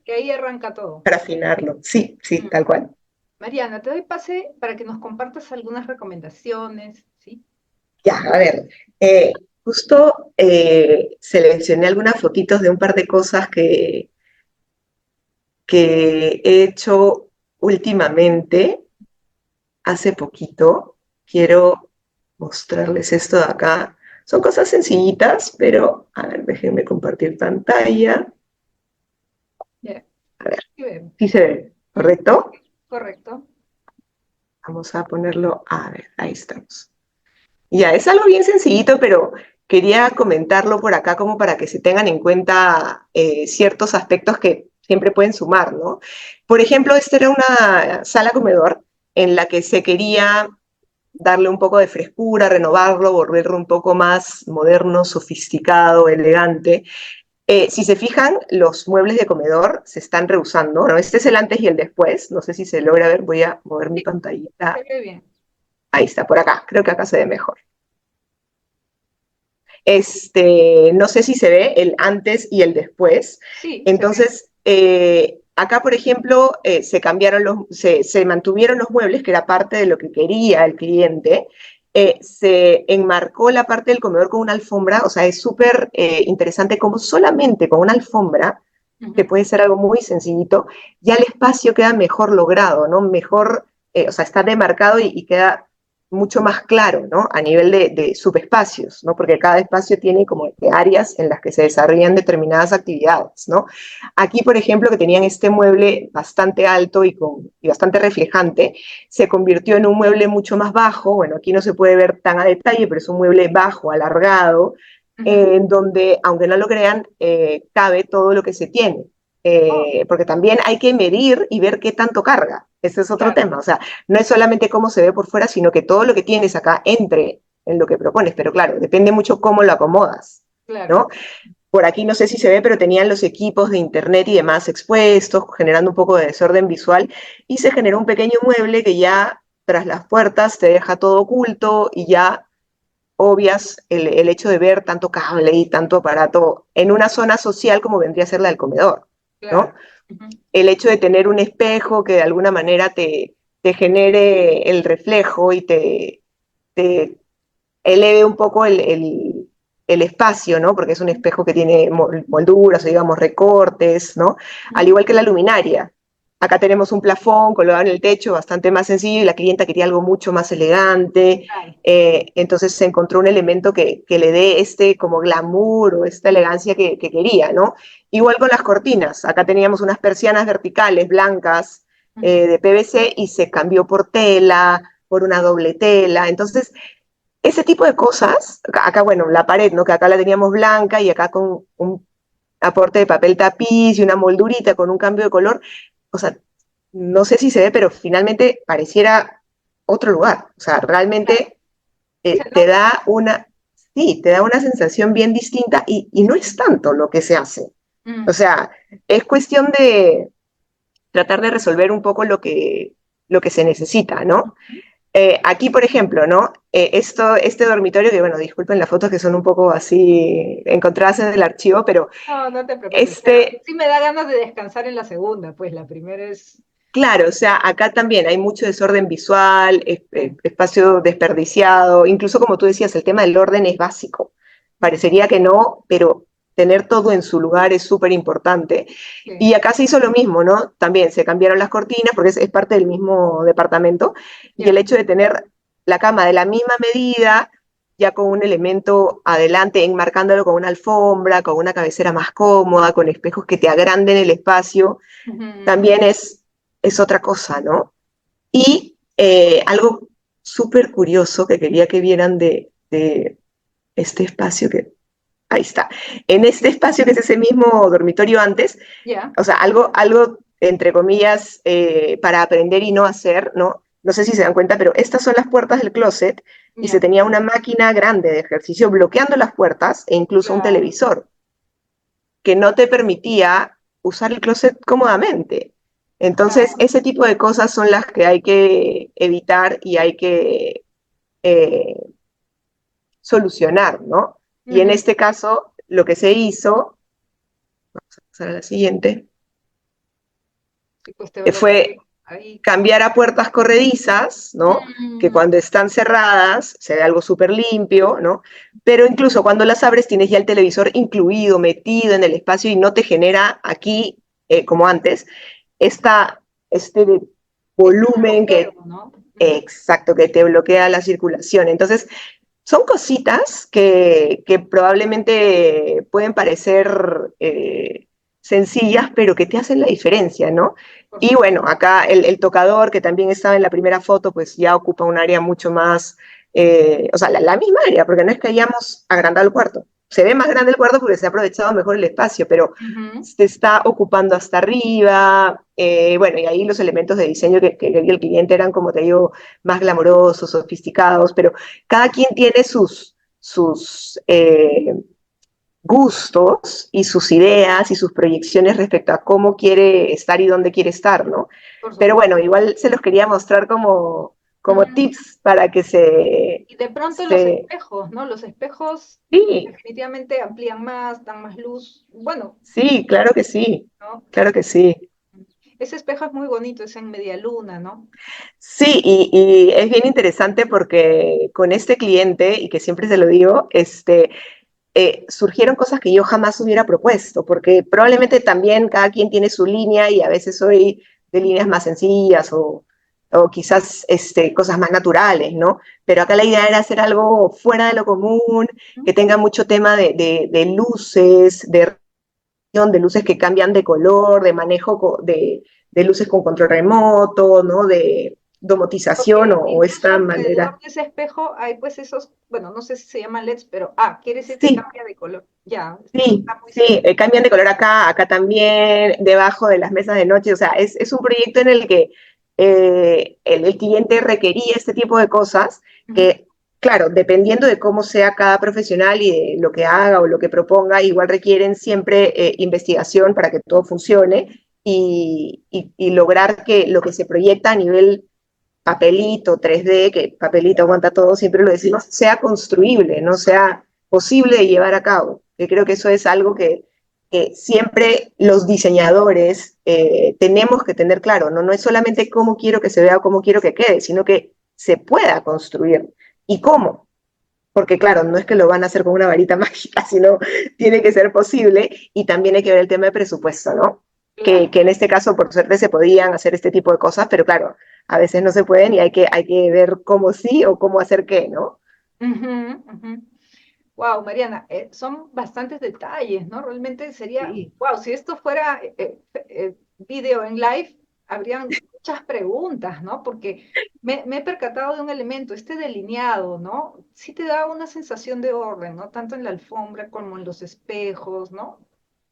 Speaker 1: Que ahí arranca todo.
Speaker 2: para afinarlo. Sí, sí,
Speaker 1: Mm.
Speaker 2: tal cual.
Speaker 1: Mariana, te doy pase para que nos compartas algunas recomendaciones, ¿sí?
Speaker 2: Ya, a ver, justo seleccioné algunas fotitos de un par de cosas que he hecho últimamente, hace poquito. Quiero mostrarles esto de acá. Son cosas sencillitas, pero a ver, déjenme compartir pantalla.
Speaker 1: Ya,
Speaker 2: A ver,
Speaker 1: aquí vemos.
Speaker 2: sí se ve,
Speaker 1: ¿Mm?
Speaker 2: ¿correcto?
Speaker 1: Correcto.
Speaker 2: Vamos a ponerlo, a ver, ahí estamos. Ya, es algo bien sencillito, pero quería comentarlo por acá como para que se tengan en cuenta ciertos aspectos que siempre pueden sumar, ¿no? Por ejemplo, esta era una sala comedor en la que se quería darle un poco de frescura, renovarlo, volverlo un poco más moderno, sofisticado, elegante. Si se fijan, los muebles de comedor se están rehusando, ¿no? Este es el antes y el después. No sé si se logra ver, voy a mover mi
Speaker 1: Sí, se
Speaker 2: pantallita.
Speaker 1: ve bien.
Speaker 2: Ahí está, por acá. Creo que acá se ve mejor. No sé si se ve el antes y el después.
Speaker 1: Sí, se ve.
Speaker 2: Entonces, acá, por ejemplo, se mantuvieron los muebles, que era parte de lo que quería el cliente. Se enmarcó la parte del comedor con una alfombra, o sea, es súper interesante como solamente con una alfombra, que
Speaker 1: Ujú.
Speaker 2: puede ser algo muy sencillito, ya el espacio queda mejor logrado, ¿no? Mejor, o sea, está demarcado y queda mucho más claro, ¿no? A nivel de subespacios, ¿no? Porque cada espacio tiene como áreas en las que se desarrollan determinadas actividades, ¿no? Aquí, por ejemplo, que tenían este mueble bastante alto y bastante reflejante, se convirtió en un mueble mucho más bajo. Bueno, aquí no se puede ver tan a detalle, pero es un mueble bajo, alargado,
Speaker 1: Ujú.
Speaker 2: en donde, aunque no lo crean, cabe todo lo que se tiene.
Speaker 1: Oh,
Speaker 2: Porque también hay que medir y ver qué tanto carga. Ese es otro
Speaker 1: claro,
Speaker 2: tema. O sea, no es solamente cómo se ve por fuera, sino que todo lo que tienes acá entre en lo que propones. Pero claro, depende mucho cómo lo acomodas,
Speaker 1: claro.
Speaker 2: ¿no? Por aquí no sé si se ve, pero tenían los equipos de internet y demás expuestos, generando un poco de desorden visual, y se generó un pequeño mueble que ya tras las puertas te deja todo oculto y ya obvias el hecho de ver tanto cable y tanto aparato en una zona social como vendría a ser la del comedor, ¿no?
Speaker 1: Claro. Ujú.
Speaker 2: El hecho de tener un espejo que de alguna manera te genere el reflejo y te eleve un poco el espacio, ¿no? Porque es un espejo que tiene molduras o digamos recortes, ¿no? Al
Speaker 1: Ujú.
Speaker 2: igual que la luminaria. Acá tenemos un plafón colgado en el techo bastante más sencillo y la clienta quería algo mucho más elegante.
Speaker 1: Claro.
Speaker 2: Entonces se encontró un elemento que le dé este como glamour o esta elegancia que quería, ¿no? Igual con las cortinas. Acá teníamos unas persianas verticales blancas
Speaker 1: Ujú.
Speaker 2: de PVC y se cambió por tela, por una doble tela. Entonces, ese tipo de cosas, acá, bueno, la pared, ¿no? Que acá la teníamos blanca y acá con un aporte de papel tapiz y una moldurita con un cambio de color, o sea, no sé si se ve, pero finalmente pareciera otro lugar. O sea,
Speaker 1: Claro.
Speaker 2: realmente
Speaker 1: Se
Speaker 2: te
Speaker 1: nota.
Speaker 2: da una, sí, te da una sensación bien distinta y no es tanto lo que se hace. O
Speaker 1: Mm.
Speaker 2: sea, es cuestión de tratar de resolver un poco lo que se necesita, ¿no? Aquí, por ejemplo, ¿no? Este dormitorio, que bueno, disculpen las fotos que son un poco así encontradas en el archivo, pero
Speaker 1: No, no te preocupes. Pero
Speaker 2: este,
Speaker 1: sí me da ganas de descansar en la segunda, pues la primera es.
Speaker 2: claro, o sea, acá también hay mucho desorden visual,
Speaker 1: Sí.
Speaker 2: espacio desperdiciado, incluso como tú decías, el tema del orden es básico. Parecería que no, pero tener todo en su lugar es súper importante.
Speaker 1: Sí.
Speaker 2: Y acá se hizo lo mismo, ¿no? También se cambiaron las cortinas porque es parte del mismo departamento y el
Speaker 1: Ya.
Speaker 2: hecho de tener la cama de la misma medida, ya con un elemento adelante, enmarcándolo con una alfombra, con una cabecera más cómoda, con espejos que te agranden el espacio,
Speaker 1: Ujú.
Speaker 2: también es otra cosa, ¿no? Y algo súper curioso que quería que vieran de este espacio que, ahí está, en este espacio que es ese mismo dormitorio antes,
Speaker 1: Ya.
Speaker 2: o sea, algo entre comillas, para aprender y no hacer, ¿no? No sé si se dan cuenta, pero estas son las puertas del closet y se
Speaker 1: Ya.
Speaker 2: tenía una máquina grande de ejercicio bloqueando las puertas e incluso un
Speaker 1: Claro.
Speaker 2: televisor que no te permitía usar el closet cómodamente. Entonces,
Speaker 1: Claro.
Speaker 2: ese tipo de cosas son las que hay que evitar y hay que eh, solucionar, ¿no? Y en
Speaker 1: Ujú.
Speaker 2: este caso, lo que se hizo, vamos a pasar a la siguiente,
Speaker 1: Sí, pues te bloqueo
Speaker 2: fue
Speaker 1: ahí.
Speaker 2: cambiar a puertas corredizas, ¿no? Que
Speaker 1: Mm,
Speaker 2: cuando están cerradas se ve algo súper limpio, ¿no? Pero incluso cuando las abres tienes ya el televisor incluido, metido en el espacio y no te genera aquí, como antes, este
Speaker 1: este
Speaker 2: volumen
Speaker 1: bloqueo,
Speaker 2: que,
Speaker 1: ¿no? Ujú.
Speaker 2: exacto, que te bloquea la circulación. Entonces, son cositas que probablemente pueden parecer sencillas, pero que te hacen la diferencia, ¿no?
Speaker 1: Por
Speaker 2: Y
Speaker 1: supuesto.
Speaker 2: bueno, acá el tocador, que también estaba en la primera foto, pues ya ocupa un área mucho más, o sea, la misma área, porque no es que hayamos agrandado el cuarto. Se ve más grande el cuarto porque se ha aprovechado mejor el espacio, pero
Speaker 1: Ujú.
Speaker 2: se está ocupando hasta arriba. Bueno, y ahí los elementos de diseño que quería el cliente eran, como te digo, más glamorosos, sofisticados, pero cada quien tiene sus gustos y sus ideas y sus proyecciones respecto a cómo quiere estar y dónde quiere estar, ¿no?
Speaker 1: Por
Speaker 2: Pero
Speaker 1: supuesto.
Speaker 2: bueno, igual se los quería mostrar como
Speaker 1: Ujú.
Speaker 2: tips para que
Speaker 1: Y de pronto los
Speaker 2: se
Speaker 1: espejos, ¿no? Los espejos
Speaker 2: sí,
Speaker 1: definitivamente amplían más, dan más luz. Bueno,
Speaker 2: sí, claro que sí,
Speaker 1: ¿no?
Speaker 2: claro que sí.
Speaker 1: Ese espejo es muy bonito, es en media luna, ¿no?
Speaker 2: Sí, y es bien interesante porque con este cliente, y que siempre se lo digo, surgieron cosas que yo jamás hubiera propuesto, porque probablemente también cada quien tiene su línea y a veces soy de líneas más sencillas o quizás cosas más naturales, ¿no? Pero acá la idea era hacer algo fuera de lo común, que tenga mucho tema de luces, de luces que cambian de color, de manejo de luces con control remoto, ¿no? De domotización
Speaker 1: Porque
Speaker 2: o
Speaker 1: incluso
Speaker 2: esta
Speaker 1: alrededor
Speaker 2: manera.
Speaker 1: de ese espejo hay pues esos, bueno, no sé si se llaman LEDs, pero quiere decir que
Speaker 2: Sí,
Speaker 1: cambia de color. Ya,
Speaker 2: sí,
Speaker 1: está muy
Speaker 2: sí,
Speaker 1: simple.
Speaker 2: cambian de color acá, acá también, debajo de las mesas de noche. O sea, es un proyecto en el que el cliente requería este tipo de cosas
Speaker 1: Ujú.
Speaker 2: que, claro, dependiendo de cómo sea cada profesional y de lo que haga o lo que proponga, igual requieren siempre investigación para que todo funcione y lograr que lo que se proyecta a nivel papelito, 3D, que papelito aguanta todo, siempre lo decimos, sea construible, no sea posible de llevar a cabo. Que creo que eso es algo que siempre los diseñadores tenemos que tener claro, ¿no? No es solamente cómo quiero que se vea o cómo quiero que quede, sino que se pueda construir. ¿Y cómo? Porque claro, no es que lo van a hacer con una varita mágica, sino tiene que ser posible y también hay que ver el tema de presupuesto, ¿no?
Speaker 1: Claro.
Speaker 2: Que en este caso, por suerte, se podían hacer este tipo de cosas, pero claro, a veces no se pueden y hay que ver cómo sí o cómo hacer qué, ¿no?
Speaker 1: Wow, Mariana, son bastantes detalles, ¿no? Realmente sería,
Speaker 2: Sí,
Speaker 1: wow, si esto fuera video en live, habrían muchas preguntas, ¿no? Porque me he percatado de un elemento, este delineado, ¿no? Sí te da una sensación de orden, ¿no? Tanto en la alfombra como en los espejos, ¿no?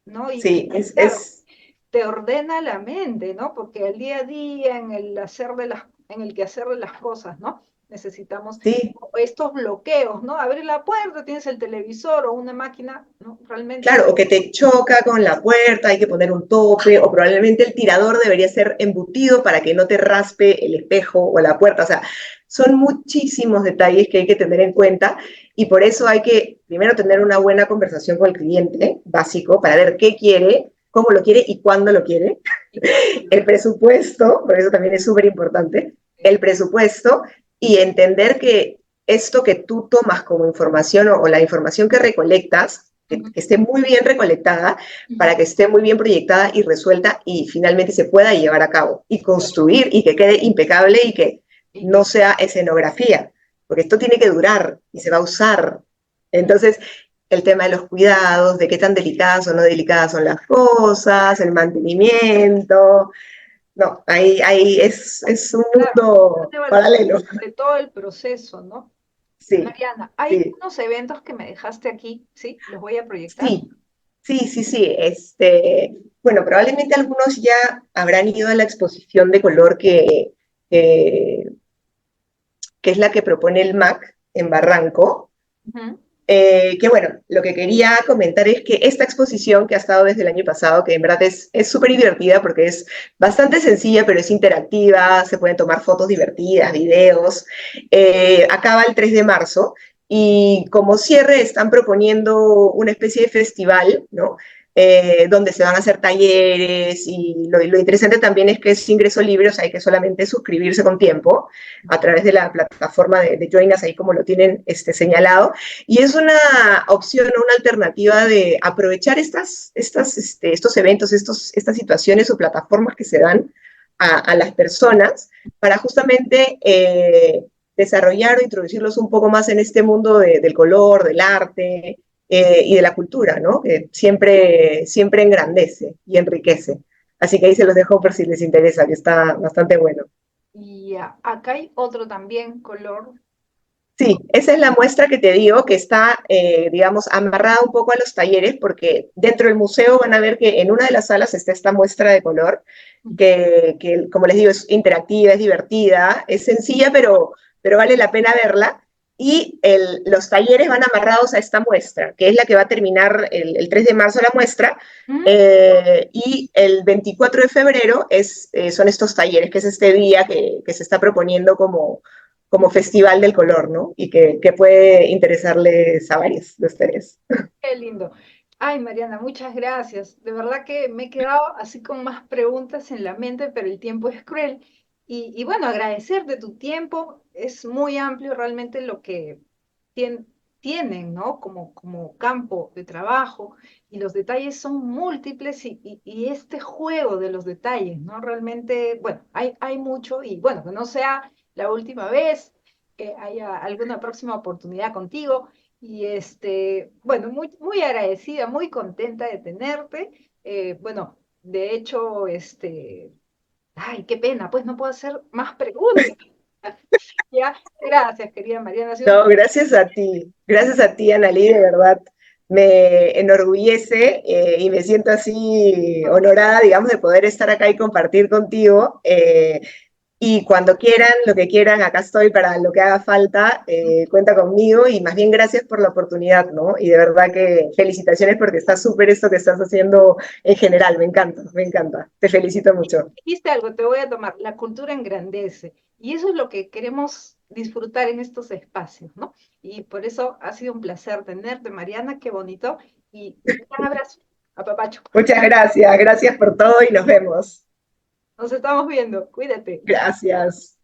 Speaker 1: ¿No?
Speaker 2: sí,
Speaker 1: Claro, te ordena la mente, ¿no? Porque el día a día, en el hacer de en el quehacer de las cosas, ¿no? Necesitamos
Speaker 2: sí,
Speaker 1: estos bloqueos, ¿no? Abrir la puerta, tienes el televisor o una máquina, ¿no? Realmente,
Speaker 2: claro, o que te choca con la puerta, hay que poner un tope, o probablemente el tirador debería ser embutido para que no te raspe el espejo o la puerta. O sea, son muchísimos detalles que hay que tener en cuenta y por eso hay que primero tener una buena conversación con el cliente básico para ver qué quiere, cómo lo quiere y cuándo lo quiere.
Speaker 1: ¿y cuándo lo
Speaker 2: El
Speaker 1: quiero?
Speaker 2: presupuesto, por eso también es súper importante, el presupuesto y entender que esto que tú tomas como información o la información que recolectas,
Speaker 1: Ujú,
Speaker 2: que esté muy bien recolectada
Speaker 1: ujú.
Speaker 2: para que esté muy bien proyectada y resuelta y finalmente se pueda llevar a cabo y construir y que quede impecable y que
Speaker 1: Y
Speaker 2: no
Speaker 1: que,
Speaker 2: sea escenografía, porque esto tiene que durar y se va a usar. Entonces, el tema de los cuidados, de qué tan delicadas o no delicadas son las cosas, el mantenimiento. No, ahí es un
Speaker 1: claro,
Speaker 2: mundo
Speaker 1: una evaluación
Speaker 2: paralelo.
Speaker 1: de todo el proceso, ¿no?
Speaker 2: Sí,
Speaker 1: Mariana, hay
Speaker 2: sí,
Speaker 1: unos eventos que me dejaste aquí, ¿sí? Los voy a proyectar.
Speaker 2: sí, sí, sí, sí. Bueno, probablemente algunos ya habrán ido a la exposición de color que es la que propone el MAC en Barranco.
Speaker 1: Ujú.
Speaker 2: que bueno, lo que quería comentar es que esta exposición que ha estado desde el año pasado, que en verdad es súper divertida porque es bastante sencilla, pero es interactiva, se pueden tomar fotos divertidas, videos, acaba el 3 de marzo y como cierre están proponiendo una especie de festival, ¿no? Donde se van a hacer talleres y lo interesante también es que es ingreso libre, o sea, hay que solamente suscribirse con tiempo a través de la plataforma de Join Us, ahí como lo tienen señalado, y es una opción, una alternativa de aprovechar estos eventos, estas situaciones o plataformas que se dan a las personas para justamente desarrollar o introducirlos un poco más en este mundo del color, del arte y de la cultura, ¿no? Que siempre engrandece y enriquece. Así que ahí se los dejo por si les interesa, que está bastante bueno.
Speaker 1: Y acá hay otro también color.
Speaker 2: Sí, esa es la muestra que te digo, que está, digamos, amarrada un poco a los talleres, porque dentro del museo van a ver que en una de las salas está esta muestra de color, que como les digo, es interactiva, es divertida, es sencilla, pero vale la pena verla. Y los talleres van amarrados a esta muestra, que es la que va a terminar el 3 de marzo la muestra,
Speaker 1: ¿Mm?
Speaker 2: y el 24 de febrero son estos talleres, que es este día que se está proponiendo como festival del color, ¿no? Y que puede interesarles a varios de ustedes.
Speaker 1: Qué lindo. Ay, Mariana, muchas gracias. De verdad que me he quedado así con más preguntas en la mente, pero el tiempo es cruel. Y bueno, agradecerte tu tiempo. Es muy amplio realmente lo que tien- tienen, ¿no? Como campo de trabajo. Y los detalles son múltiples y este juego de los detalles, ¿no? Realmente, bueno, hay mucho y bueno, que no sea la última vez, que haya alguna próxima oportunidad contigo. Y bueno, muy agradecida, muy contenta de tenerte. Bueno, de hecho, ay, qué pena, pues no puedo hacer más preguntas. Ya, gracias, querida Mariana, ha sido un
Speaker 2: No, gracias a ti, Analí, de verdad. Me enorgullece y me siento así
Speaker 1: placer.
Speaker 2: honorada, digamos, de poder estar acá y compartir contigo. Y cuando quieran, lo que quieran, acá estoy para lo que haga falta, cuenta conmigo y más bien gracias por la oportunidad, ¿no? Y de verdad que felicitaciones porque está súper esto que estás haciendo en general, me encanta, me encanta. Te felicito mucho.
Speaker 1: Dijiste algo, te voy a tomar. La cultura engrandece. Y eso es lo que queremos disfrutar en estos espacios, ¿no? Y por eso ha sido un placer tenerte, Mariana, qué bonito. Y un gran abrazo, a Papacho.
Speaker 2: Muchas gracias, gracias por todo y nos vemos.
Speaker 1: Nos estamos viendo. Cuídate.
Speaker 2: Gracias.